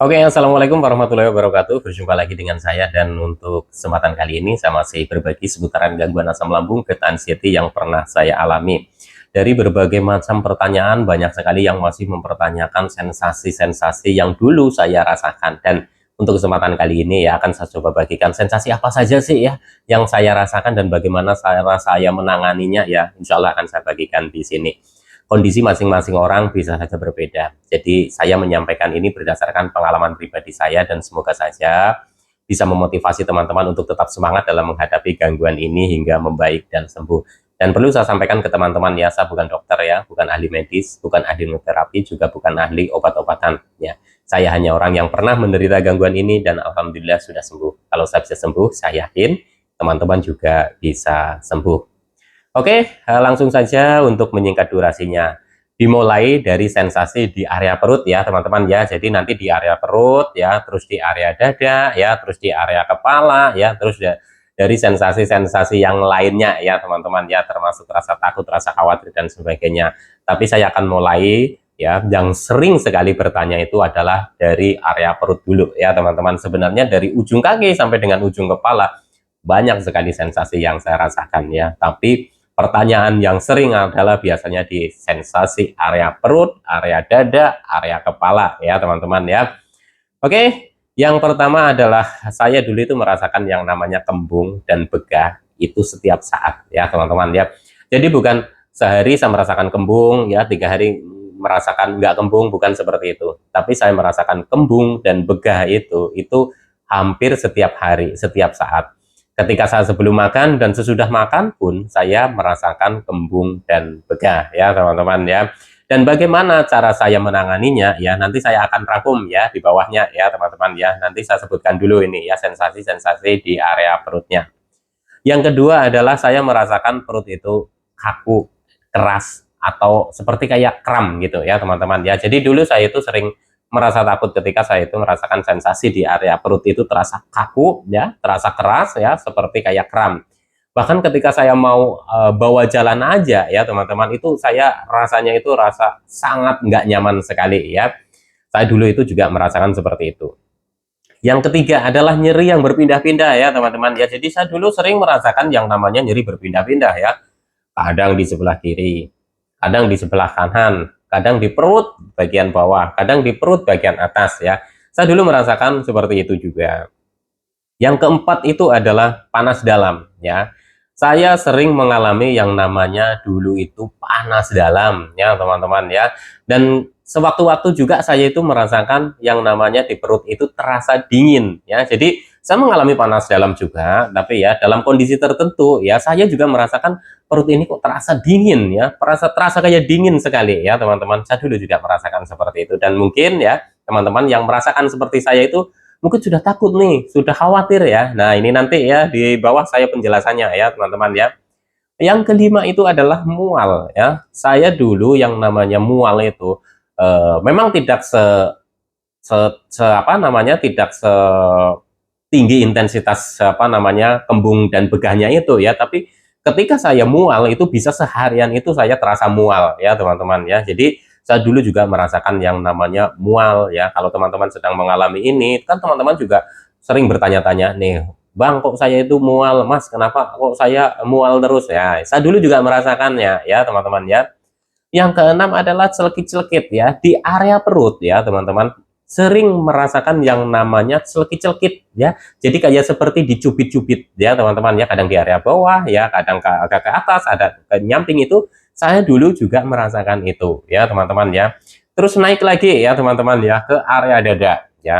Oke, assalamualaikum warahmatullahi wabarakatuh. Berjumpa lagi dengan saya, dan untuk kesempatan kali ini saya masih berbagi seputaran gangguan asam lambung, beta anxiety yang pernah saya alami. Dari berbagai macam pertanyaan, banyak sekali yang masih mempertanyakan sensasi-sensasi yang dulu saya rasakan. Dan untuk kesempatan kali ini ya akan saya coba bagikan sensasi apa saja sih ya yang saya rasakan dan bagaimana saya menanganinya ya. Insya Allah akan saya bagikan di sini. Kondisi masing-masing orang bisa saja berbeda. Jadi saya menyampaikan ini berdasarkan pengalaman pribadi saya, dan semoga saja bisa memotivasi teman-teman untuk tetap semangat dalam menghadapi gangguan ini hingga membaik dan sembuh. Dan perlu saya sampaikan ke teman-teman ya, saya bukan dokter ya, bukan ahli medis, bukan ahli terapi, juga bukan ahli obat-obatan ya. Saya hanya orang yang pernah menderita gangguan ini dan alhamdulillah sudah sembuh. Kalau saya bisa sembuh, saya yakin teman-teman juga bisa sembuh. Oke, langsung saja untuk menyingkat durasinya. Dimulai dari sensasi di area perut ya, teman-teman ya. Jadi nanti di area perut ya, terus di area dada ya, terus di area kepala ya, terus dari sensasi-sensasi yang lainnya ya, teman-teman ya, termasuk rasa takut, rasa khawatir dan sebagainya. Tapi saya akan mulai ya, yang sering sekali bertanya itu adalah dari area perut dulu ya, teman-teman. Sebenarnya dari ujung kaki sampai dengan ujung kepala banyak sekali sensasi yang saya rasakan ya, tapi pertanyaan yang sering adalah biasanya di sensasi area perut, area dada, area kepala ya, teman-teman ya. Oke, yang pertama adalah saya dulu itu merasakan yang namanya kembung dan begah itu setiap saat ya, teman-teman ya. Jadi bukan sehari saya merasakan kembung ya, 3 hari merasakan nggak kembung, bukan seperti itu. Tapi saya merasakan kembung dan begah itu hampir setiap hari, setiap saat. Ketika saya sebelum makan dan sesudah makan pun saya merasakan kembung dan begah ya, teman-teman ya. Dan bagaimana cara saya menanganinya ya, nanti saya akan rangkum ya di bawahnya ya, teman-teman ya. Nanti saya sebutkan dulu ini ya, sensasi-sensasi di area perutnya. Yang kedua adalah saya merasakan perut itu kaku, keras, atau seperti kayak kram gitu ya, teman-teman ya. Jadi dulu saya itu sering merasa takut ketika saya itu merasakan sensasi di area perut itu terasa kaku ya, terasa keras ya, seperti kayak kram. Bahkan ketika saya mau bawa jalan aja ya, teman-teman, itu saya rasanya itu rasa sangat nggak nyaman sekali ya. Saya dulu itu juga merasakan seperti itu. Yang ketiga adalah nyeri yang berpindah-pindah ya, teman-teman ya. Jadi saya dulu sering merasakan yang namanya nyeri berpindah-pindah ya. Kadang di sebelah kiri, kadang di sebelah kanan, kadang di perut bagian bawah, kadang di perut bagian atas ya. Saya dulu merasakan seperti itu juga. Yang keempat itu adalah panas dalam ya. Saya sering mengalami yang namanya dulu itu panas dalam ya, teman-teman ya. Dan sewaktu-waktu juga saya itu merasakan yang namanya di perut itu terasa dingin ya. Jadi saya mengalami panas dalam juga, tapi ya dalam kondisi tertentu ya, saya juga merasakan perut ini kok terasa dingin ya, terasa kayak dingin sekali ya, teman-teman. Saya dulu juga merasakan seperti itu, dan mungkin ya teman-teman yang merasakan seperti saya itu mungkin sudah takut nih, sudah khawatir ya. Nah, ini nanti ya di bawah saya penjelasannya ya, teman-teman ya. Yang kelima itu adalah mual ya. Saya dulu yang namanya mual itu memang tidak apa namanya, tidak setinggi intensitas apa namanya kembung dan begahnya itu ya, tapi ketika saya mual itu bisa seharian itu saya terasa mual ya, teman-teman ya. Jadi saya dulu juga merasakan yang namanya mual ya. Kalau teman-teman sedang mengalami ini kan, teman-teman juga sering bertanya-tanya nih, Bang, kok saya itu mual, Mas, kenapa kok saya mual terus ya. Saya dulu juga merasakannya ya, teman-teman ya. Yang keenam adalah celekit-celekit ya di area perut ya, teman-teman. Sering merasakan yang namanya celekit-celekit ya. Jadi kayak seperti dicubit-cubit ya, teman-teman ya. Kadang di area bawah ya, kadang agak ke atas, ada ke nyamping itu. Saya dulu juga merasakan itu ya, teman-teman ya. Terus naik lagi ya, teman-teman ya, ke area dada ya.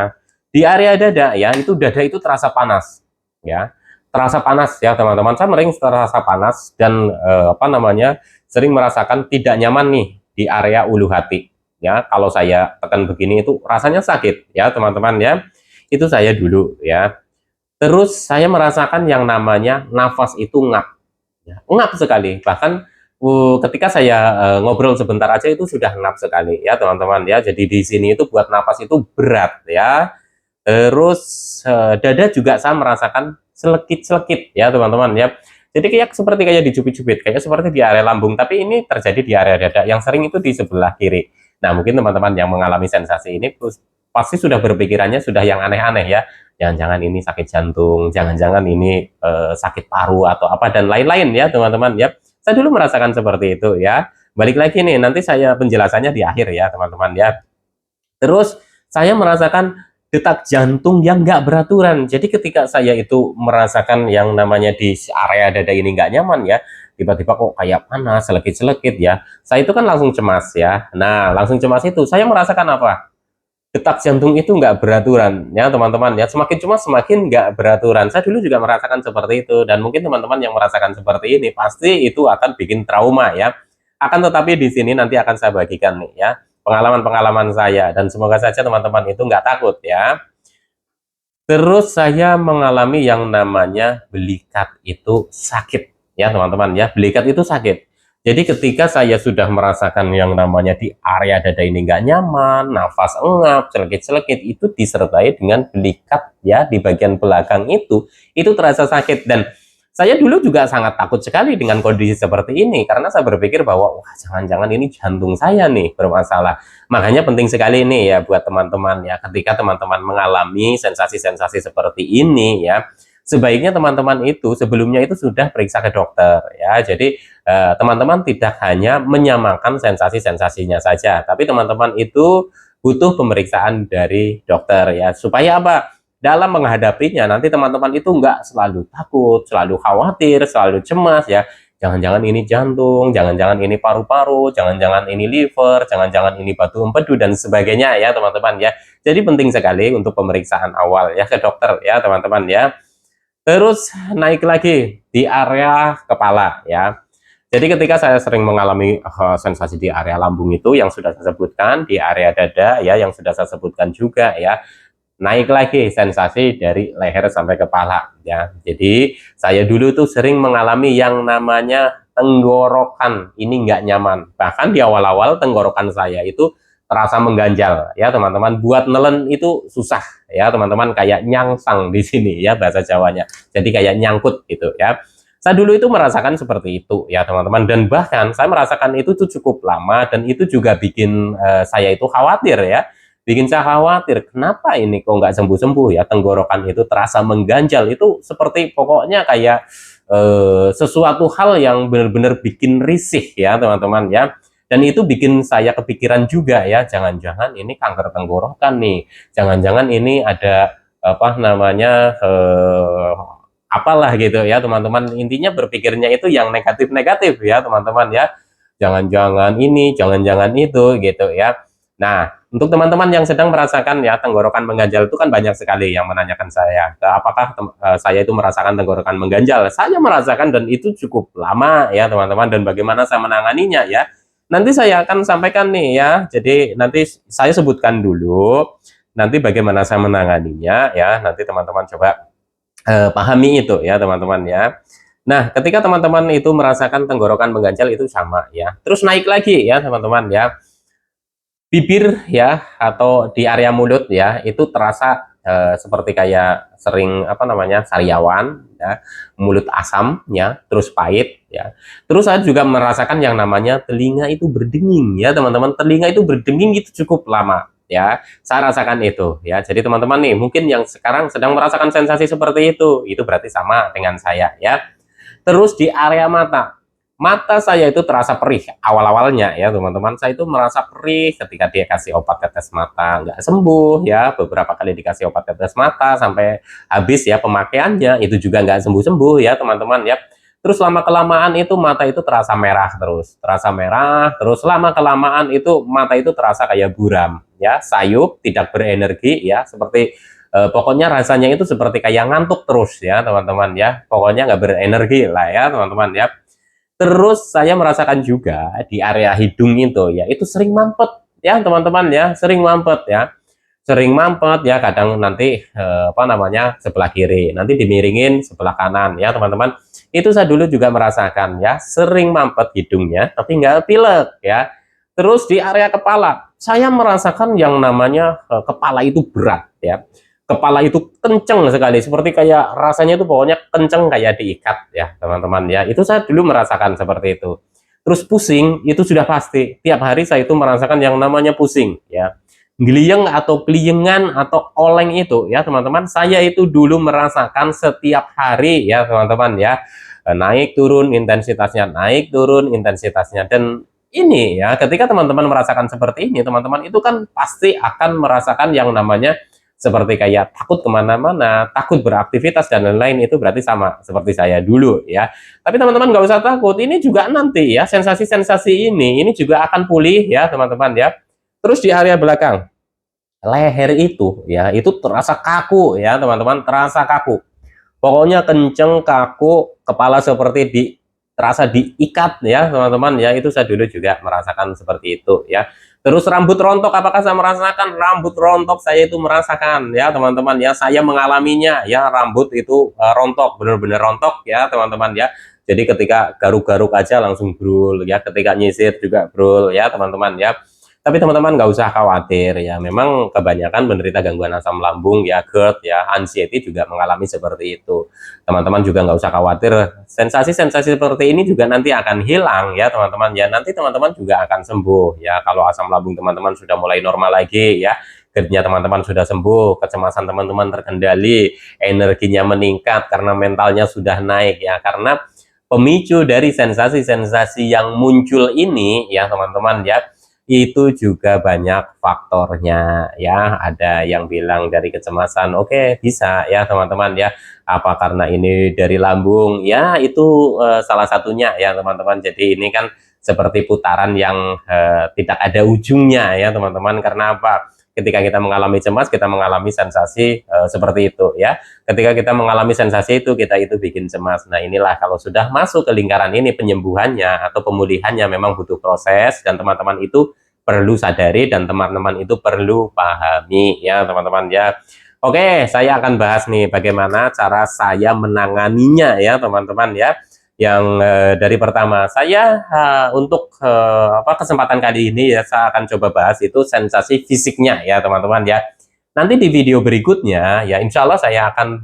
Di area dada ya, itu dada itu terasa panas ya. Terasa panas ya, teman-teman. Saya sering terasa panas dan apa namanya, sering merasakan tidak nyaman nih di area ulu hati ya. Kalau saya tekan begini itu rasanya sakit ya, teman-teman ya. Itu saya dulu ya. Terus saya merasakan yang namanya nafas itu ngap ya, ngap sekali. Bahkan ketika saya ngobrol sebentar aja itu sudah ngap sekali ya, teman-teman ya. Jadi di sini itu buat nafas itu berat ya. Terus dada juga saya merasakan selekit-selekit ya, teman-teman ya. Jadi kayak seperti kayak dicubit-cubit, kayak seperti di area lambung, tapi ini terjadi di area dada. Yang sering itu di sebelah kiri. Nah, mungkin teman-teman yang mengalami sensasi ini pasti sudah berpikirannya sudah yang aneh-aneh ya. Jangan-jangan ini sakit jantung, jangan-jangan ini sakit paru atau apa dan lain-lain ya teman-teman ya. Saya dulu merasakan seperti itu ya. Balik lagi nih, nanti saya penjelasannya di akhir ya teman-teman ya. Terus saya merasakan detak jantung yang nggak beraturan. Jadi ketika saya itu merasakan yang namanya di area dada ini nggak nyaman ya, tiba-tiba kok kayak panas, selekit-selekit ya. Saya itu kan langsung cemas ya. Nah, langsung cemas itu saya merasakan apa? Detak jantung itu nggak beraturan ya teman-teman ya, semakin cemas semakin nggak beraturan. Saya dulu juga merasakan seperti itu dan mungkin teman-teman yang merasakan seperti ini pasti itu akan bikin trauma ya. Akan tetapi di sini nanti akan saya bagikan nih ya pengalaman-pengalaman saya dan semoga saja teman-teman itu nggak takut ya. Terus saya mengalami yang namanya belikat itu sakit ya teman-teman ya, belikat itu sakit. Jadi ketika saya sudah merasakan yang namanya di area dada ini nggak nyaman, nafas engap, celekit-celekit, itu disertai dengan belikat ya di bagian belakang itu terasa sakit. Dan saya dulu juga sangat takut sekali dengan kondisi seperti ini karena saya berpikir bahwa wah jangan-jangan ini jantung saya nih bermasalah. Makanya penting sekali ini ya buat teman-teman ya, ketika teman-teman mengalami sensasi-sensasi seperti ini ya, sebaiknya teman-teman itu sebelumnya itu sudah periksa ke dokter ya. Jadi teman-teman tidak hanya menyamakan sensasi-sensasinya saja, tapi teman-teman itu butuh pemeriksaan dari dokter ya, supaya apa? Dalam menghadapinya nanti teman-teman itu nggak selalu takut, selalu khawatir, selalu cemas ya. Jangan-jangan ini jantung, jangan-jangan ini paru-paru, jangan-jangan ini liver, jangan-jangan ini batu empedu dan sebagainya ya teman-teman ya. Jadi penting sekali untuk pemeriksaan awal ya ke dokter ya teman-teman ya. Terus naik lagi di area kepala ya. Jadi ketika saya sering mengalami sensasi di area lambung itu yang sudah saya sebutkan, di area dada ya yang sudah saya sebutkan juga ya. Naik lagi sensasi dari leher sampai kepala ya. Jadi saya dulu tuh sering mengalami yang namanya tenggorokan ini nggak nyaman. Bahkan di awal-awal tenggorokan saya itu terasa mengganjal ya teman-teman. Buat nelen itu susah ya teman-teman, kayak nyangsang di sini ya bahasa Jawanya. Jadi kayak nyangkut gitu ya. Saya dulu itu merasakan seperti itu ya teman-teman, dan bahkan saya merasakan itu tuh cukup lama dan itu juga bikin saya itu khawatir ya. Bikin saya khawatir, kenapa ini kok nggak sembuh-sembuh ya, tenggorokan itu terasa mengganjal, itu seperti pokoknya kayak sesuatu hal yang benar-benar bikin risih ya teman-teman ya. Dan itu bikin saya kepikiran juga ya, jangan-jangan ini kanker tenggorokan nih, jangan-jangan ini ada apa namanya apalah gitu ya teman-teman. Intinya berpikirnya itu yang negatif-negatif ya teman-teman ya, jangan-jangan ini, jangan-jangan itu gitu ya. Nah, untuk teman-teman yang sedang merasakan ya tenggorokan mengganjal, itu kan banyak sekali yang menanyakan saya, apakah saya itu merasakan tenggorokan mengganjal. Saya merasakan dan itu cukup lama ya teman-teman, dan bagaimana saya menanganinya ya. Nanti saya akan sampaikan nih ya. Jadi nanti saya sebutkan dulu nanti bagaimana saya menanganinya ya. Nanti teman-teman coba pahami itu ya teman-teman ya. Nah, ketika teman-teman itu merasakan tenggorokan mengganjal itu sama ya. Terus naik lagi ya teman-teman ya. Bibir ya atau di area mulut ya itu terasa seperti kayak sering apa namanya sariawan ya, mulut asam ya, terus pahit ya. Terus saya juga merasakan yang namanya telinga itu berdenging ya teman-teman. Telinga itu berdenging itu cukup lama ya. Saya rasakan itu ya. Jadi teman-teman nih mungkin yang sekarang sedang merasakan sensasi seperti itu berarti sama dengan saya ya. Terus di area mata saya itu terasa perih awal-awalnya ya teman-teman. Saya itu merasa perih ketika dia kasih obat tetes mata, nggak sembuh ya, beberapa kali dikasih obat tetes mata sampai habis ya pemakaiannya, itu juga nggak sembuh-sembuh ya teman-teman ya. Terus lama kelamaan itu mata itu terasa merah terus lama kelamaan itu mata itu terasa kayak buram ya, sayup, tidak berenergi ya, seperti pokoknya rasanya itu seperti kayak ngantuk terus ya teman-teman ya, pokoknya nggak berenergi lah ya teman-teman ya. Terus saya merasakan juga di area hidung itu ya, itu sering mampet ya teman-teman ya, sering mampet ya. Sering mampet ya, kadang nanti apa namanya sebelah kiri, nanti dimiringin sebelah kanan ya teman-teman. Itu saya dulu juga merasakan ya, sering mampet hidungnya tapi nggak pilek ya. Terus di area kepala, saya merasakan yang namanya kepala itu berat ya. Kepala itu kenceng sekali, seperti kayak rasanya itu pokoknya kenceng kayak diikat ya teman-teman ya. Itu saya dulu merasakan seperti itu. Terus pusing itu sudah pasti, tiap hari saya itu merasakan yang namanya pusing ya. Gliyeng atau kliengan atau oleng itu ya teman-teman, saya itu dulu merasakan setiap hari ya teman-teman ya, naik turun intensitasnya, naik turun intensitasnya. Dan ini ya, ketika teman-teman merasakan seperti ini, teman-teman itu kan pasti akan merasakan yang namanya seperti kayak takut kemana-mana, takut beraktivitas dan lain-lain. Itu berarti sama seperti saya dulu ya. Tapi teman-teman nggak usah takut, ini juga nanti ya, sensasi-sensasi ini juga akan pulih ya teman-teman ya. Terus di area belakang leher itu ya, itu terasa kaku ya teman-teman, terasa kaku, pokoknya kenceng, kaku, kepala seperti terasa diikat ya teman-teman ya. Itu saya dulu juga merasakan seperti itu ya. Terus rambut rontok, apakah saya merasakan rambut rontok? Saya itu merasakan ya teman-teman ya, saya mengalaminya ya. Rambut itu rontok, bener-bener rontok ya teman-teman ya. Jadi ketika garuk-garuk aja langsung brul ya, ketika nyisir juga brul ya teman-teman ya. Tapi teman-teman nggak usah khawatir ya, memang kebanyakan menderita gangguan asam lambung ya, GERD ya, anxiety juga mengalami seperti itu. Teman-teman juga nggak usah khawatir, sensasi-sensasi seperti ini juga nanti akan hilang ya teman-teman ya. Nanti teman-teman juga akan sembuh ya, kalau asam lambung teman-teman sudah mulai normal lagi ya, GERD-nya teman-teman sudah sembuh, kecemasan teman-teman terkendali, energinya meningkat karena mentalnya sudah naik ya. Karena pemicu dari sensasi-sensasi yang muncul ini ya teman-teman ya, itu juga banyak faktornya ya. Ada yang bilang dari kecemasan, oke, bisa ya teman-teman ya. Apa karena ini dari lambung ya, itu salah satunya ya teman-teman. Jadi ini kan seperti putaran yang tidak ada ujungnya ya teman-teman. Karena apa? Ketika kita mengalami cemas, kita mengalami sensasi seperti itu ya. Ketika kita mengalami sensasi itu, kita itu bikin cemas. Nah inilah, kalau sudah masuk ke lingkaran ini, penyembuhannya atau pemulihannya memang butuh proses, dan teman-teman itu perlu sadari dan teman-teman itu perlu pahami ya teman-teman ya. Oke, saya akan bahas nih bagaimana cara saya menanganinya ya teman-teman ya. Yang dari pertama, saya untuk kesempatan kali ini ya, saya akan coba bahas itu sensasi fisiknya ya teman-teman ya. Nanti di video berikutnya ya, insya Allah saya akan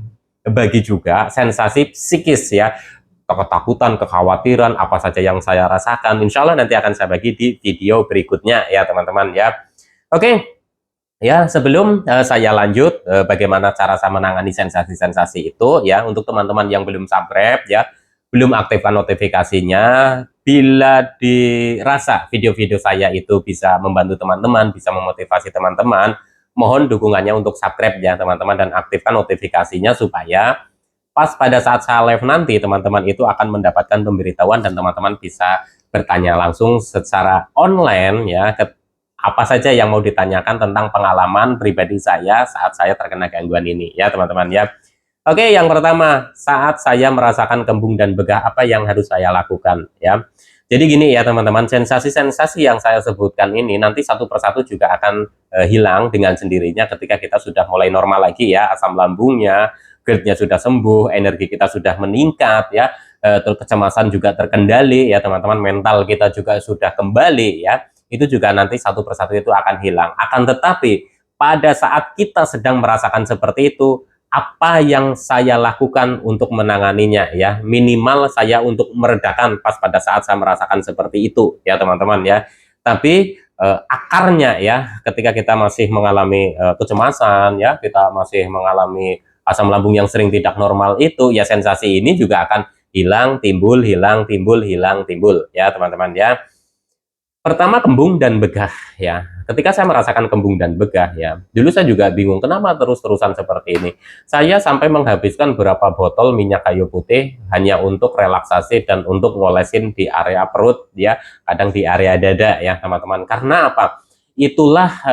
bagi juga sensasi psikis ya, ketakutan, kekhawatiran, apa saja yang saya rasakan. Insya Allah nanti akan saya bagi di video berikutnya ya teman-teman ya. Oke, ya sebelum saya lanjut bagaimana cara saya menangani sensasi-sensasi itu ya, untuk teman-teman yang belum subscribe ya, belum aktifkan notifikasinya, bila dirasa video-video saya itu bisa membantu teman-teman, bisa memotivasi teman-teman, mohon dukungannya untuk subscribe ya teman-teman, dan aktifkan notifikasinya supaya pas pada saat saya live nanti, teman-teman itu akan mendapatkan pemberitahuan dan teman-teman bisa bertanya langsung secara online ya, ke apa saja yang mau ditanyakan tentang pengalaman pribadi saya saat saya terkena gangguan ini ya teman-teman ya. Oke, yang pertama, saat saya merasakan kembung dan begah, apa yang harus saya lakukan ya. Jadi gini ya teman-teman, sensasi-sensasi yang saya sebutkan ini nanti satu persatu juga akan hilang dengan sendirinya ketika kita sudah mulai normal lagi ya, asam lambungnya, GERD-nya sudah sembuh, energi kita sudah meningkat ya, terus kecemasan juga terkendali ya teman-teman, mental kita juga sudah kembali ya. Itu juga nanti satu persatu itu akan hilang. Akan tetapi pada saat kita sedang merasakan seperti itu, apa yang saya lakukan untuk menanganinya ya, minimal saya untuk meredakan pas pada saat saya merasakan seperti itu ya teman-teman ya. Tapi akarnya ya, ketika kita masih mengalami kecemasan ya, kita masih mengalami asam lambung yang sering tidak normal itu ya, sensasi ini juga akan hilang, timbul, hilang, timbul, hilang, timbul ya teman-teman ya. Pertama, kembung dan begah ya. Ketika saya merasakan kembung dan begah ya, dulu saya juga bingung kenapa terus-terusan seperti ini. Saya sampai menghabiskan berapa botol minyak kayu putih hanya untuk relaksasi dan untuk ngolesin di area perut ya, kadang di area dada ya teman-teman. Karena apa? Itulah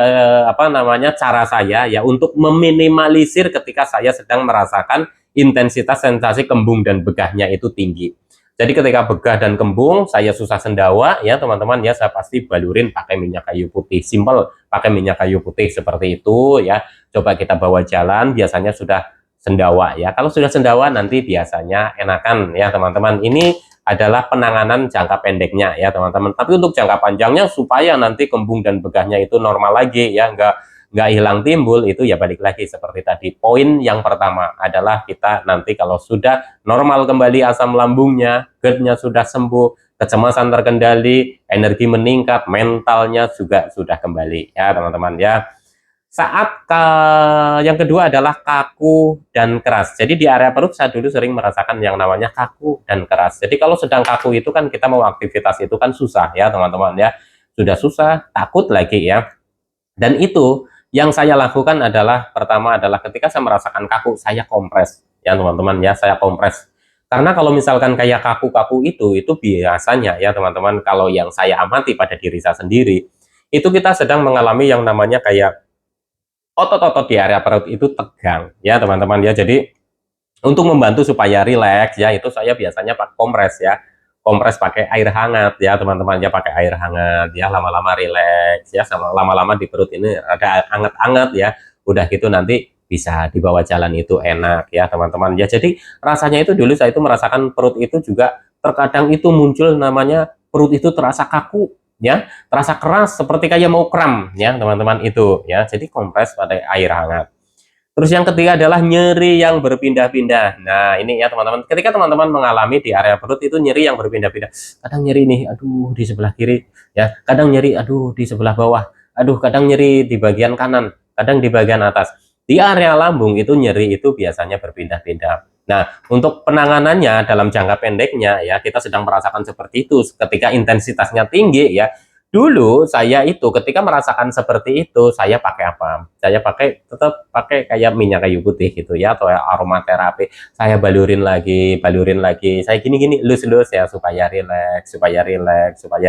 apa namanya, cara saya ya untuk meminimalisir ketika saya sedang merasakan intensitas sensasi kembung dan begahnya itu tinggi. Jadi ketika begah dan kembung, saya susah sendawa ya teman-teman ya, saya pasti balurin pakai minyak kayu putih, simple, pakai minyak kayu putih seperti itu ya. Coba kita bawa jalan, biasanya sudah sendawa ya. Kalau sudah sendawa nanti biasanya enakan ya teman-teman. Ini adalah penanganan jangka pendeknya ya teman-teman. Tapi untuk jangka panjangnya, supaya nanti kembung dan begahnya itu normal lagi ya, nggak hilang timbul, itu ya balik lagi seperti tadi. Poin yang pertama adalah kita nanti kalau sudah normal kembali asam lambungnya, GERD-nya sudah sembuh, kecemasan terkendali, energi meningkat, mentalnya juga sudah kembali ya teman-teman ya. Saat yang kedua adalah kaku dan keras. Jadi di area perut saya dulu sering merasakan yang namanya kaku dan keras. Jadi kalau sedang kaku itu kan kita mau aktivitas itu kan susah ya teman-teman ya. Sudah susah, takut lagi ya. Dan itu yang saya lakukan adalah pertama adalah ketika saya merasakan kaku, saya kompres ya teman-teman ya, saya kompres. Karena kalau misalkan kayak kaku-kaku itu biasanya ya teman-teman, kalau yang saya amati pada diri saya sendiri, itu kita sedang mengalami yang namanya kayak otot-otot di area perut itu tegang ya teman-teman ya. Jadi untuk membantu supaya rileks ya, itu saya biasanya pakai kompres ya, kompres pakai air hangat ya teman-teman ya, pakai air hangat ya, lama-lama rileks ya, sama lama-lama di perut ini ada hangat-hangat ya, udah gitu nanti bisa dibawa jalan itu enak ya teman-teman ya. Jadi rasanya itu dulu saya itu merasakan perut itu juga terkadang itu muncul namanya perut itu terasa kaku ya, terasa keras seperti kayak mau kram ya teman-teman itu ya. Jadi kompres pada air hangat. Terus yang ketiga adalah nyeri yang berpindah-pindah. Nah, ini ya teman-teman, ketika teman-teman mengalami di area perut itu nyeri yang berpindah-pindah. Kadang nyeri nih, aduh di sebelah kiri, ya. Kadang nyeri, aduh di sebelah bawah. Aduh, kadang nyeri di bagian kanan, kadang di bagian atas. Di area lambung itu nyeri itu biasanya berpindah-pindah. Nah, untuk penanganannya dalam jangka pendeknya ya, kita sedang merasakan seperti itu ketika intensitasnya tinggi ya. Dulu saya itu ketika merasakan seperti itu, saya pakai apa? Saya tetap pakai kayak minyak kayu putih gitu ya, atau aromaterapi. Saya balurin lagi. Saya gini-gini, lus-lus ya, supaya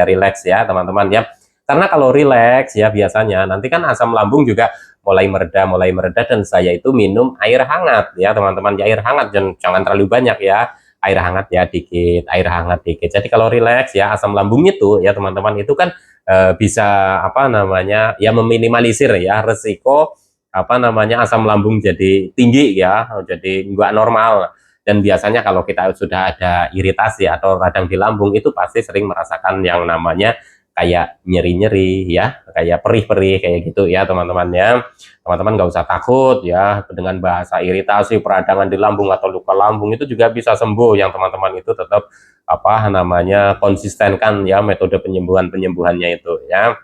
rileks ya, teman-teman ya. Karena kalau rileks ya biasanya nanti kan asam lambung juga mulai mereda dan saya itu minum air hangat ya, teman-teman. Ya, air hangat dan jangan terlalu banyak ya, air hangat ya dikit, air hangat dikit. Jadi kalau rileks ya asam lambung itu ya teman-teman itu kan bisa apa namanya ya meminimalisir ya resiko apa namanya asam lambung jadi tinggi ya, jadi nggak normal. Dan biasanya kalau kita sudah ada iritasi atau radang di lambung itu pasti sering merasakan yang namanya kayak nyeri-nyeri ya, kayak perih-perih kayak gitu ya teman-teman ya. Teman-teman nggak usah takut ya dengan bahasa iritasi, peradangan di lambung atau luka lambung itu juga bisa sembuh, yang teman-teman itu tetap apa namanya konsistenkan ya metode penyembuhannya itu ya.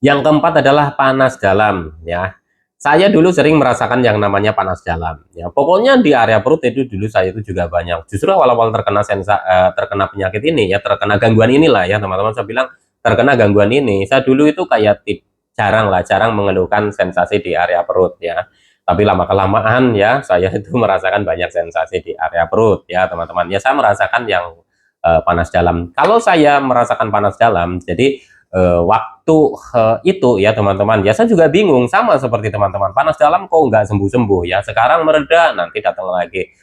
Yang keempat adalah panas dalam ya. Saya dulu sering merasakan yang namanya panas dalam ya. Pokoknya di area perut itu dulu saya itu juga banyak. Justru awal-awal terkena penyakit ini ya, terkena gangguan inilah ya teman-teman, saya bilang terkena gangguan ini. Saya dulu itu kayak jarang mengeluhkan sensasi di area perut ya. Tapi lama kelamaan ya saya itu merasakan banyak sensasi di area perut ya teman-teman. Ya saya merasakan yang panas dalam. Kalau saya merasakan panas dalam, jadi waktu itu ya teman-teman ya saya juga bingung sama seperti teman-teman, panas dalam kok nggak sembuh-sembuh ya, sekarang mereda nanti datang lagi.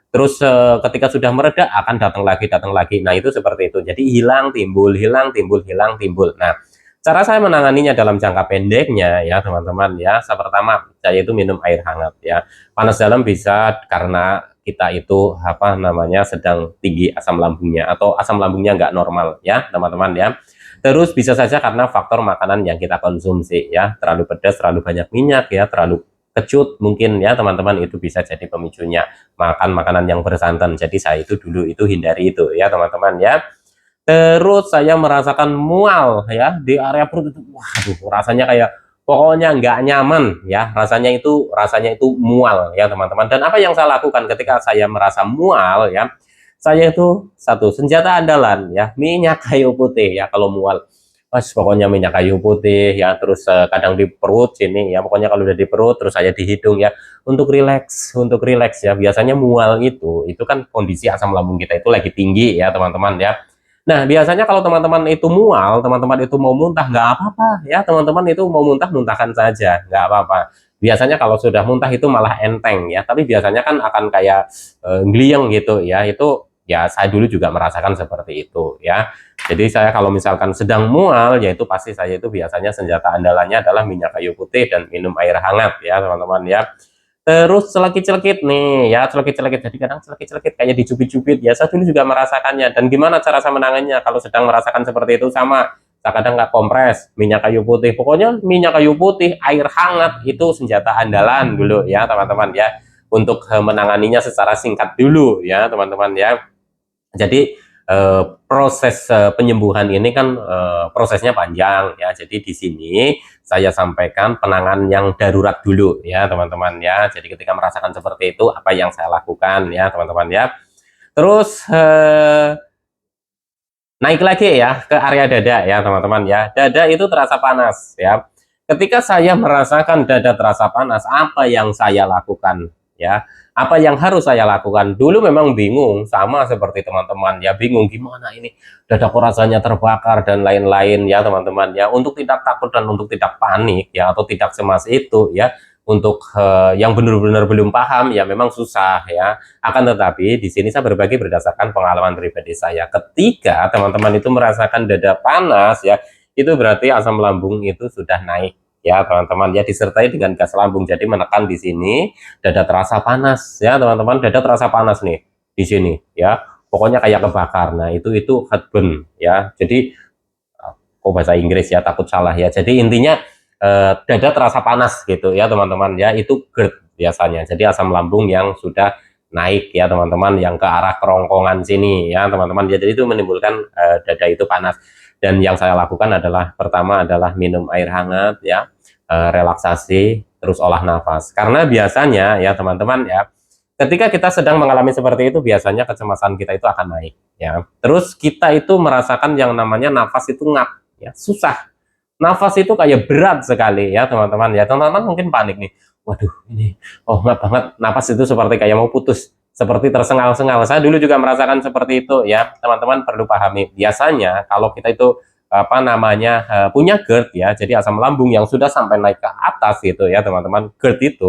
Terus ketika sudah mereda akan datang lagi, nah itu seperti itu, jadi hilang timbul hilang timbul hilang timbul. Nah, cara saya menanganinya dalam jangka pendeknya ya teman-teman ya, pertama saya itu minum air hangat ya. Panas dalam bisa karena kita itu apa namanya sedang tinggi asam lambungnya atau asam lambungnya nggak normal ya teman-teman ya. Terus bisa saja karena faktor makanan yang kita konsumsi ya, terlalu pedas, terlalu banyak minyak ya, terlalu kecut mungkin ya teman-teman, itu bisa jadi pemicunya. Makan makanan yang bersantan, jadi saya itu dulu itu hindari itu ya teman-teman ya. Terus saya merasakan mual ya di area perut itu, waduh rasanya kayak pokoknya nggak nyaman ya, rasanya itu mual ya teman-teman. Dan apa yang saya lakukan ketika saya merasa mual ya, saya itu satu senjata andalan ya, minyak kayu putih ya kalau mual. Pas pokoknya minyak kayu putih ya, terus kadang di perut sini ya, pokoknya kalau udah di perut terus saya di hidung ya, untuk rileks ya. Biasanya mual itu kan kondisi asam lambung kita itu lagi tinggi ya teman-teman ya. Nah, biasanya kalau teman-teman itu mual, teman-teman itu mau muntah, nggak apa-apa ya, teman-teman itu mau muntah, muntahkan saja, nggak apa-apa. Biasanya kalau sudah muntah itu malah enteng ya, tapi biasanya kan akan kayak ngeliyeng gitu ya, itu ya saya dulu juga merasakan seperti itu ya. Jadi saya kalau misalkan sedang mual, yaitu pasti saya itu biasanya senjata andalannya adalah minyak kayu putih dan minum air hangat ya teman-teman ya. Terus celekit-celekit nih ya, celekit-celekit, jadi kadang celekit-celekit kayak dicubit-cubit ya, saya dulu juga merasakannya. Dan gimana cara saya menangannya kalau sedang merasakan seperti itu? Sama, saya kadang nggak kompres, minyak kayu putih, pokoknya minyak kayu putih, air hangat itu senjata andalan dulu ya teman-teman ya, untuk menanganinya secara singkat dulu ya teman-teman ya. Jadi proses penyembuhan ini kan prosesnya panjang ya. Jadi di sini saya sampaikan penanganan yang darurat dulu ya teman-teman ya. Jadi ketika merasakan seperti itu apa yang saya lakukan ya teman-teman ya. Terus naik lagi ya ke area dada ya teman-teman ya. Dada itu terasa panas ya. Ketika saya merasakan dada terasa panas, apa yang saya lakukan ya? Apa yang harus saya lakukan? Dulu memang bingung, sama seperti teman-teman ya, bingung gimana ini dadaku rasanya terbakar dan lain-lain ya teman-teman ya. Untuk tidak takut dan untuk tidak panik ya, atau tidak cemas itu ya, untuk yang benar-benar belum paham ya memang susah ya. Akan tetapi di sini saya berbagi berdasarkan pengalaman pribadi saya. Ketika teman-teman itu merasakan dada panas ya, itu berarti asam lambung itu sudah naik ya teman-teman ya, disertai dengan gas lambung. Jadi menekan di sini, dada terasa panas ya teman-teman, dada terasa panas nih di sini ya. Pokoknya kayak kebakar. Nah, itu heartburn ya. Jadi kok bahasa Inggris ya, takut salah ya. Jadi intinya dada terasa panas gitu ya teman-teman ya, itu GERD biasanya. Jadi asam lambung yang sudah naik ya teman-teman, yang ke arah kerongkongan sini ya teman-teman ya. Jadi itu menimbulkan dada itu panas. Dan yang saya lakukan adalah, pertama adalah minum air hangat ya, relaksasi, terus olah nafas. Karena biasanya ya teman-teman ya, ketika kita sedang mengalami seperti itu, biasanya kecemasan kita itu akan naik ya. Terus kita itu merasakan yang namanya nafas itu ngap ya, susah. Nafas itu kayak berat sekali ya teman-teman ya. Teman-teman mungkin panik nih, waduh ini nggak banget, nafas itu seperti kayak mau putus, seperti tersengal-sengal. Saya dulu juga merasakan seperti itu ya teman-teman. Perlu pahami, biasanya kalau kita itu apa namanya punya GERD ya, jadi asam lambung yang sudah sampai naik ke atas gitu ya teman-teman, GERD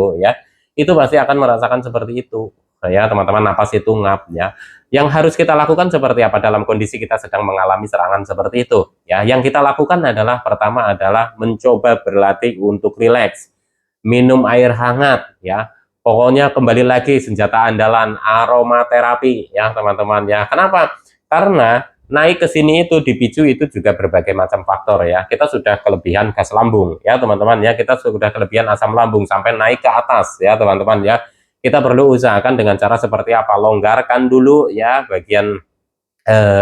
itu pasti akan merasakan seperti itu ya teman-teman. Napas itu ngap ya. Yang harus kita lakukan seperti apa dalam kondisi kita sedang mengalami serangan seperti itu ya? Yang kita lakukan adalah, pertama adalah mencoba berlatih untuk rileks, minum air hangat ya. Pokoknya kembali lagi senjata andalan aromaterapi ya teman-teman ya. Kenapa? Karena naik ke sini itu dipicu itu juga berbagai macam faktor ya. Kita sudah kelebihan gas lambung ya teman-teman ya. Kita sudah kelebihan asam lambung sampai naik ke atas ya teman-teman ya. Kita perlu usahakan dengan cara seperti apa? Longgarkan dulu ya bagian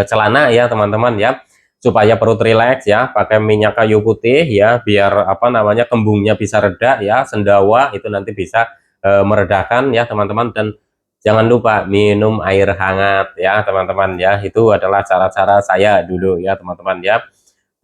celana ya teman-teman ya, supaya perut rileks ya. Pakai minyak kayu putih ya, biar apa namanya kembungnya bisa reda ya. Sendawa itu nanti bisa meredakan ya teman-teman. Dan jangan lupa minum air hangat ya teman-teman ya. Itu adalah cara-cara saya dulu ya teman-teman ya.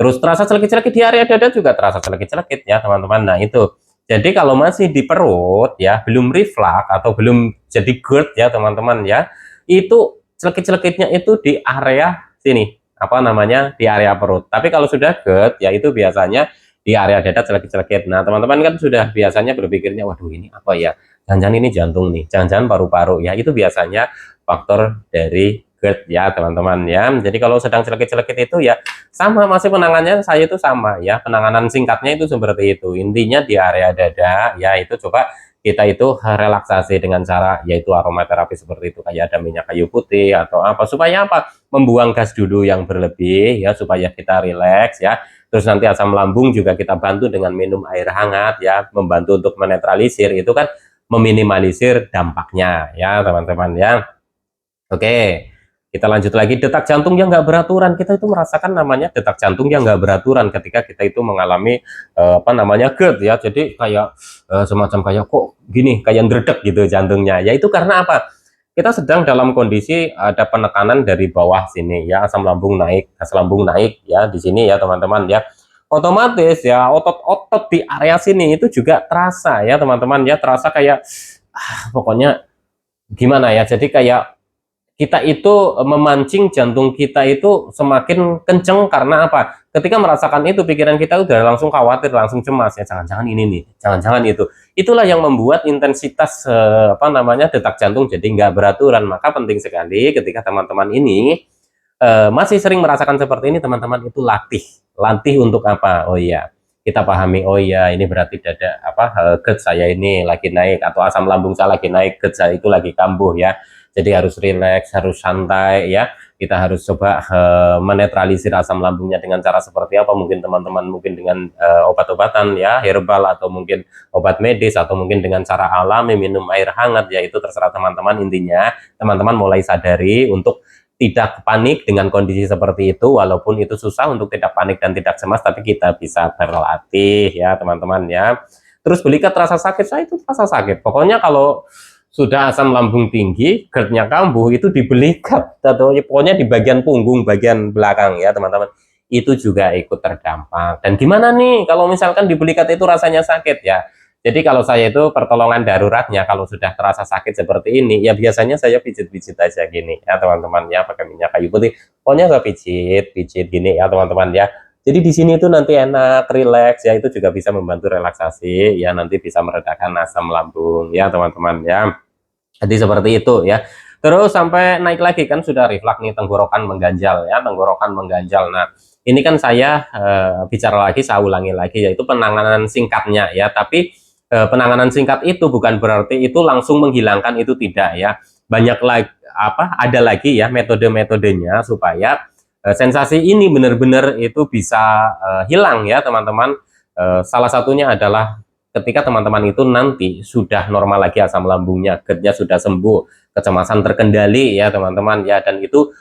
Terus terasa celekit-celekit di area dada, juga terasa celekit-celekit ya teman-teman. Nah itu, jadi kalau masih di perut ya, belum reflux atau belum jadi GERD ya teman-teman ya, itu celekit-celekitnya itu di area sini, apa namanya, di area perut. Tapi kalau sudah GERD ya, itu biasanya di area dada celekit-celekit. Nah teman-teman kan sudah biasanya berpikirnya, waduh ini apa ya, jangan-jangan ini jantung nih, jangan-jangan paru-paru ya. Itu biasanya faktor dari GERD ya teman-teman ya. Jadi kalau sedang celekit-celekit itu ya sama, masih penanganannya saya itu sama ya, penanganan singkatnya itu seperti itu. Intinya di area dada ya, itu coba kita itu relaksasi dengan cara yaitu aromaterapi seperti itu, kayak ada minyak kayu putih atau apa, supaya apa, membuang gas dulu yang berlebih ya, supaya kita rileks ya. Terus nanti asam lambung juga kita bantu dengan minum air hangat ya, membantu untuk menetralisir, itu kan meminimalisir dampaknya ya teman-teman ya. Oke, kita lanjut lagi. Detak jantung yang nggak beraturan, kita itu merasakan namanya detak jantung yang nggak beraturan ketika kita itu mengalami apa namanya GERD ya. Jadi kayak semacam kayak kok gini, kayak ndredeg gitu jantungnya. Ya itu karena apa? Kita sedang dalam kondisi ada penekanan dari bawah sini ya, asam lambung naik, asam lambung naik ya di sini ya teman-teman ya. Otomatis ya otot-otot di area sini itu juga terasa ya teman-teman ya, terasa kayak pokoknya gimana ya. Jadi kayak kita itu memancing jantung kita itu semakin kenceng. Karena apa? Ketika merasakan itu, pikiran kita udah langsung khawatir, langsung cemas ya, jangan-jangan ini nih, jangan-jangan itu. Itulah yang membuat intensitas apa namanya detak jantung jadi nggak beraturan. Maka penting sekali ketika teman-teman ini masih sering merasakan seperti ini, teman-teman itu latih untuk apa? Oh iya, kita pahami, oh iya ini berarti dada apa GERD saya ini lagi naik, atau asam lambung saya lagi naik, GERD saya itu lagi kambuh ya. Jadi harus rileks, harus santai ya. Kita harus coba menetralisir asam lambungnya dengan cara seperti apa? Mungkin teman-teman mungkin dengan obat-obatan ya, herbal, atau mungkin obat medis, atau mungkin dengan cara alami minum air hangat ya, itu terserah teman-teman. Intinya teman-teman mulai sadari untuk tidak panik dengan kondisi seperti itu, walaupun itu susah untuk tidak panik dan tidak cemas, tapi kita bisa berlatih ya teman-teman ya. Terus belikat rasa sakit, saya itu rasa sakit. Pokoknya kalau sudah asam lambung tinggi, GERD-nya kambuh, itu di belikat atau pokoknya di bagian punggung, bagian belakang ya teman-teman. Itu juga ikut terdampak. Dan gimana nih kalau misalkan di belikat itu rasanya sakit ya? Jadi kalau saya itu pertolongan daruratnya kalau sudah terasa sakit seperti ini, ya biasanya saya pijit-pijit aja gini ya teman-teman ya, pakai minyak kayu putih. Pokoknya saya pijit gini ya teman-teman ya. Jadi di sini itu nanti enak, rileks ya, itu juga bisa membantu relaksasi ya, nanti bisa meredakan asam lambung ya teman-teman ya. Jadi seperti itu ya. Terus sampai naik lagi kan sudah reflux nih, tenggorokan mengganjal ya, tenggorokan mengganjal. Nah, ini kan saya bicara lagi, saya ulangi lagi, yaitu penanganan singkatnya ya, tapi penanganan singkat itu bukan berarti itu langsung menghilangkan, itu tidak ya. Banyak lagi ada lagi ya metode-metodenya supaya sensasi ini benar-benar itu bisa hilang ya teman-teman. Salah satunya adalah ketika teman-teman itu nanti sudah normal lagi asam lambungnya, GERD-nya sudah sembuh, kecemasan terkendali ya teman-teman ya, dan itu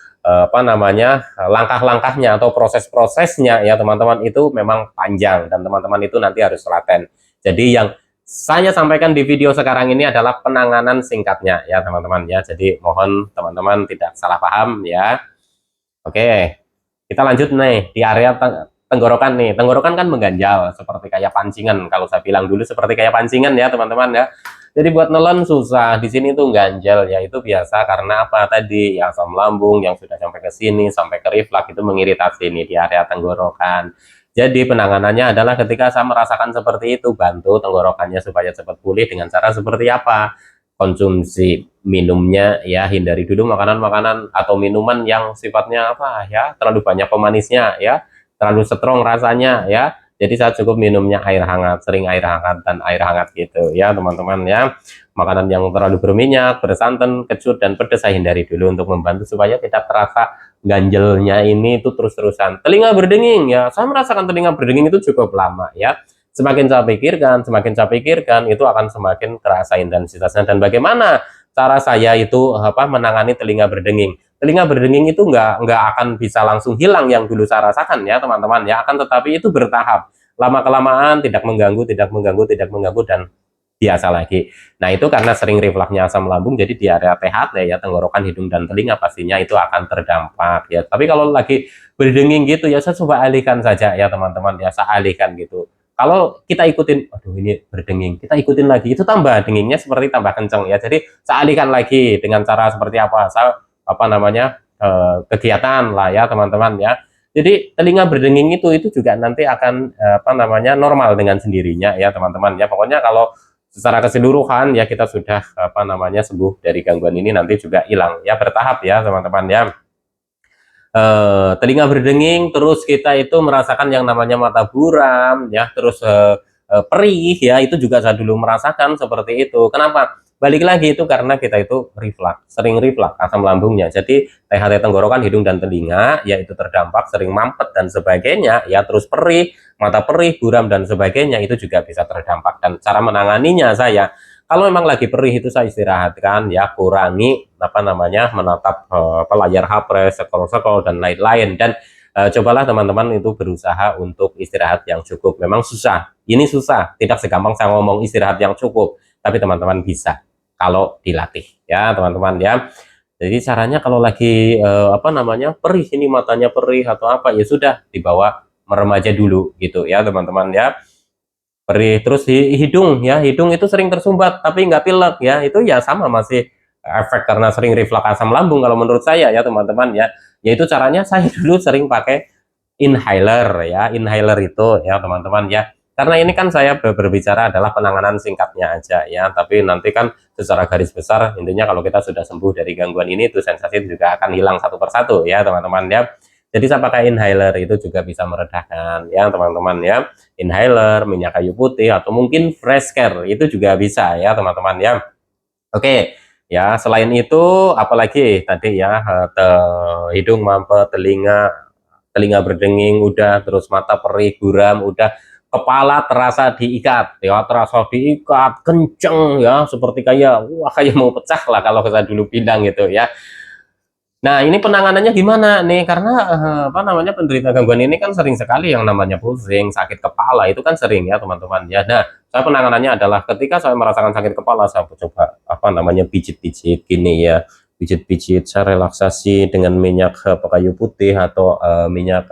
langkah-langkahnya atau proses-prosesnya ya teman-teman itu memang panjang, dan teman-teman itu nanti harus telaten. Jadi yang saya sampaikan di video sekarang ini adalah penanganan singkatnya ya teman-teman ya, jadi mohon teman-teman tidak salah paham ya. Oke, kita lanjut nih di area tenggorokan nih. Tenggorokan kan mengganjal seperti kayak pancingan, kalau saya bilang dulu seperti kayak pancingan ya teman-teman ya. Jadi buat nelen susah, di sini tuh ganjel ya, itu biasa karena apa tadi ya, asam lambung yang sudah sampai ke sini, sampai ke reflux itu mengiritasi ini di area tenggorokan. Jadi penanganannya adalah ketika saya merasakan seperti itu, bantu tenggorokannya supaya cepat pulih dengan cara seperti apa? Konsumsi minumnya ya, hindari dulu makanan-makanan atau minuman yang sifatnya apa ya, terlalu banyak pemanisnya ya, terlalu strong rasanya ya. Jadi saya cukup minumnya air hangat, sering air hangat dan air hangat gitu ya teman-teman ya. Makanan yang terlalu berminyak, bersantan, kecut dan pedas saya hindari dulu untuk membantu supaya tidak terasa ganjelnya ini itu terus-terusan. Telinga berdenging ya, saya merasakan telinga berdenging itu cukup lama ya. Semakin saya pikirkan itu akan semakin terasa intensitasnya. Dan bagaimana cara saya itu menangani telinga berdenging? Telinga berdenging itu nggak akan bisa langsung hilang yang dulu saya rasakan ya teman-teman ya, akan tetapi itu bertahap, lama kelamaan tidak mengganggu dan biasa lagi. Nah itu karena sering refluksnya asam lambung, jadi di area THT ya, tenggorokan, hidung dan telinga pastinya itu akan terdampak ya. Tapi kalau lagi berdenging gitu ya, saya coba alihkan saja ya teman-teman ya, saya alihkan gitu. Kalau kita ikutin, aduh ini berdenging, kita ikutin lagi, itu tambah dengingnya seperti tambah kenceng ya. Jadi saya alihkan lagi dengan cara seperti apa? Saya kegiatan lah ya teman-teman ya. Jadi telinga berdenging itu juga nanti akan normal dengan sendirinya ya teman-teman ya. Pokoknya kalau secara keseluruhan ya kita sudah sembuh dari gangguan ini, nanti juga hilang ya, bertahap ya teman-teman ya. Telinga berdenging, terus kita itu merasakan yang namanya mata buram ya, terus perih ya, itu juga saya dulu merasakan seperti itu. Kenapa? Balik lagi itu karena kita itu reflux, sering reflux asam lambungnya. Jadi THT tenggorokan, hidung dan telinga yaitu terdampak, sering mampet dan sebagainya ya, terus perih, mata perih, buram dan sebagainya itu juga bisa terdampak. Dan cara menanganinya saya, kalau memang lagi perih itu saya istirahatkan ya, kurangi menatap layar HP, scroll dan lain-lain, dan cobalah teman-teman itu berusaha untuk istirahat yang cukup. Memang susah, ini susah, tidak segampang saya ngomong istirahat yang cukup, tapi teman-teman bisa kalau dilatih ya teman-teman ya. Jadi caranya kalau lagi perih, ini matanya perih atau apa, ya sudah dibawa merem aja dulu gitu ya teman-teman ya. Perih, terus di hidung ya, hidung itu sering tersumbat tapi nggak pilek ya, itu ya sama, masih efek karena sering reflux asam lambung kalau menurut saya ya teman-teman ya. Yaitu caranya saya dulu sering pakai inhaler ya, inhaler itu ya teman-teman ya. Karena ini kan saya berbicara adalah penanganan singkatnya aja ya, tapi nanti kan secara garis besar intinya kalau kita sudah sembuh dari gangguan ini, itu sensasi juga akan hilang satu persatu ya teman-teman ya. Jadi saya pakai inhaler itu juga bisa meredakan ya teman-teman ya. Inhaler, minyak kayu putih, atau mungkin fresh care itu juga bisa ya teman-teman ya. Oke ya, selain itu apalagi tadi ya, hidung mampet, telinga berdenging udah, terus mata perih, buram udah, kepala terasa diikat ya, terasa diikat kenceng ya, seperti kayak wah, kayak mau pecah lah kalau saya dulu bidang gitu ya. Nah, ini penanganannya gimana nih? Karena apa namanya, penderita gangguan ini kan sering sekali yang namanya pusing, sakit kepala itu kan sering ya teman-teman ya. Nah, saya penanganannya adalah ketika saya merasakan sakit kepala, saya coba apa namanya, pijit-pijit gini ya, pijit-pijit, saya relaksasi dengan minyak kayu putih atau minyak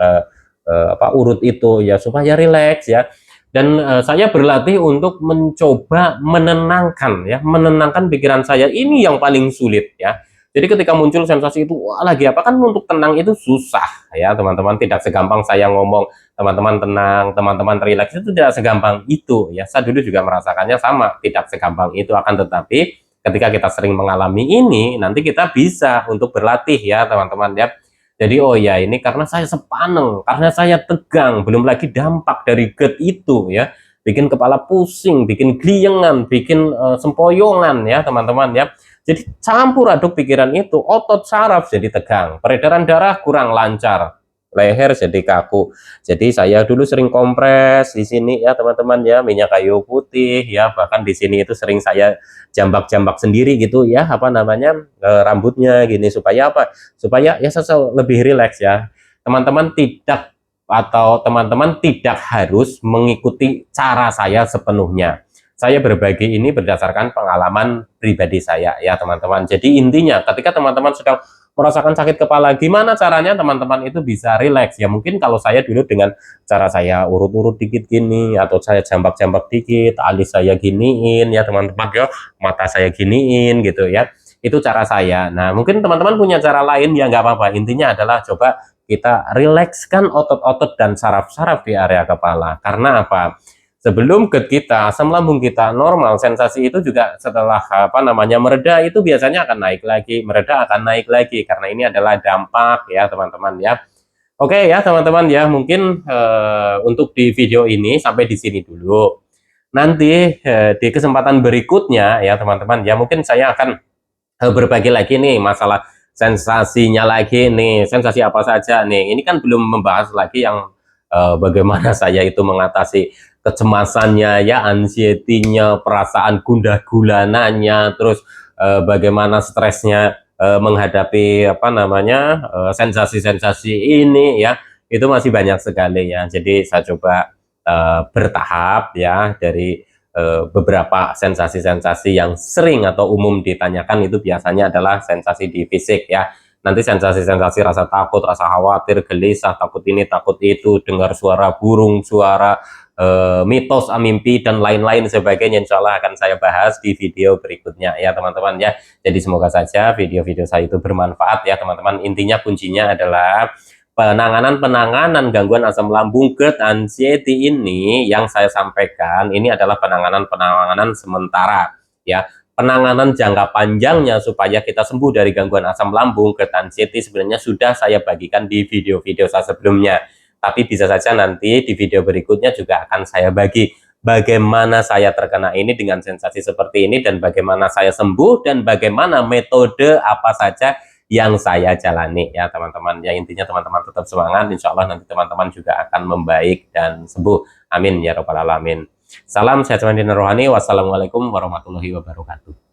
apa urut itu ya supaya rileks ya. Dan saya berlatih untuk mencoba menenangkan ya, menenangkan pikiran saya, ini yang paling sulit ya. Jadi ketika muncul sensasi itu, wah lagi apa, kan untuk tenang itu susah ya teman-teman, tidak segampang saya ngomong teman-teman tenang, teman-teman rileks, itu tidak segampang itu ya. Saya dulu juga merasakannya sama, tidak segampang itu, akan tetapi ketika kita sering mengalami ini, nanti kita bisa untuk berlatih ya teman-teman ya. Jadi oh ya, ini karena saya sepaneng, karena saya tegang, belum lagi dampak dari GERD itu ya, bikin kepala pusing, bikin gliengan, bikin sempoyongan ya teman-teman ya. Jadi campur aduk pikiran itu, otot saraf jadi tegang, peredaran darah kurang lancar, leher jadi kaku. Jadi saya dulu sering kompres di sini ya teman-teman ya, minyak kayu putih ya, bahkan di sini itu sering saya jambak-jambak sendiri gitu ya, apa namanya, rambutnya gini, supaya apa? Supaya ya lebih rileks ya. Teman-teman tidak, atau teman-teman tidak harus mengikuti cara saya sepenuhnya. Saya berbagi ini berdasarkan pengalaman pribadi saya ya teman-teman. Jadi intinya ketika teman-teman sedang merasakan sakit kepala, gimana caranya teman-teman itu bisa rileks ya. Mungkin kalau saya dulu dengan cara saya urut-urut dikit gini, atau saya jambak-jambak dikit, alis saya giniin ya teman-teman ya, mata saya giniin gitu ya. Itu cara saya. Nah mungkin teman-teman punya cara lain ya, nggak apa-apa. Intinya adalah coba kita rilekskan otot-otot dan saraf-saraf di area kepala. Karena apa? Sebelum GERD kita, asam lambung kita normal, sensasi itu juga setelah apa namanya mereda itu biasanya akan naik lagi, mereda akan naik lagi, karena ini adalah dampak ya teman-teman ya. Oke ya teman-teman ya, mungkin untuk di video ini sampai di sini dulu. Nanti di kesempatan berikutnya ya teman-teman ya, mungkin saya akan berbagi lagi nih masalah sensasinya lagi nih, sensasi apa saja nih. Ini kan belum membahas lagi yang bagaimana saya itu mengatasi kecemasannya ya, anxiety-nya, perasaan gundah gulananya, terus bagaimana stresnya menghadapi apa namanya, sensasi-sensasi ini ya, itu masih banyak sekali ya. Jadi saya coba bertahap ya, dari beberapa sensasi-sensasi yang sering atau umum ditanyakan itu biasanya adalah sensasi di fisik ya. Nanti sensasi-sensasi rasa takut, rasa khawatir, gelisah, takut ini, takut itu, dengar suara burung, suara mitos, mimpi, dan lain-lain sebagainya, insya Allah akan saya bahas di video berikutnya ya teman-teman ya. Jadi semoga saja video-video saya itu bermanfaat ya teman-teman. Intinya kuncinya adalah penanganan gangguan asam lambung GERD anxiety ini yang saya sampaikan ini adalah penanganan sementara ya. Penanganan jangka panjangnya supaya kita sembuh dari gangguan asam lambung GERD anxiety sebenarnya sudah saya bagikan di video-video saya sebelumnya. Tapi bisa saja nanti di video berikutnya juga akan saya bagi bagaimana saya terkena ini dengan sensasi seperti ini, dan bagaimana saya sembuh, dan bagaimana metode apa saja yang saya jalani ya teman-teman ya. Intinya teman-teman tetap semangat, insya Allah nanti teman-teman juga akan membaik dan sembuh, amin ya robbal alamin. Salam sehat dan rohani, wassalamualaikum warahmatullahi wabarakatuh.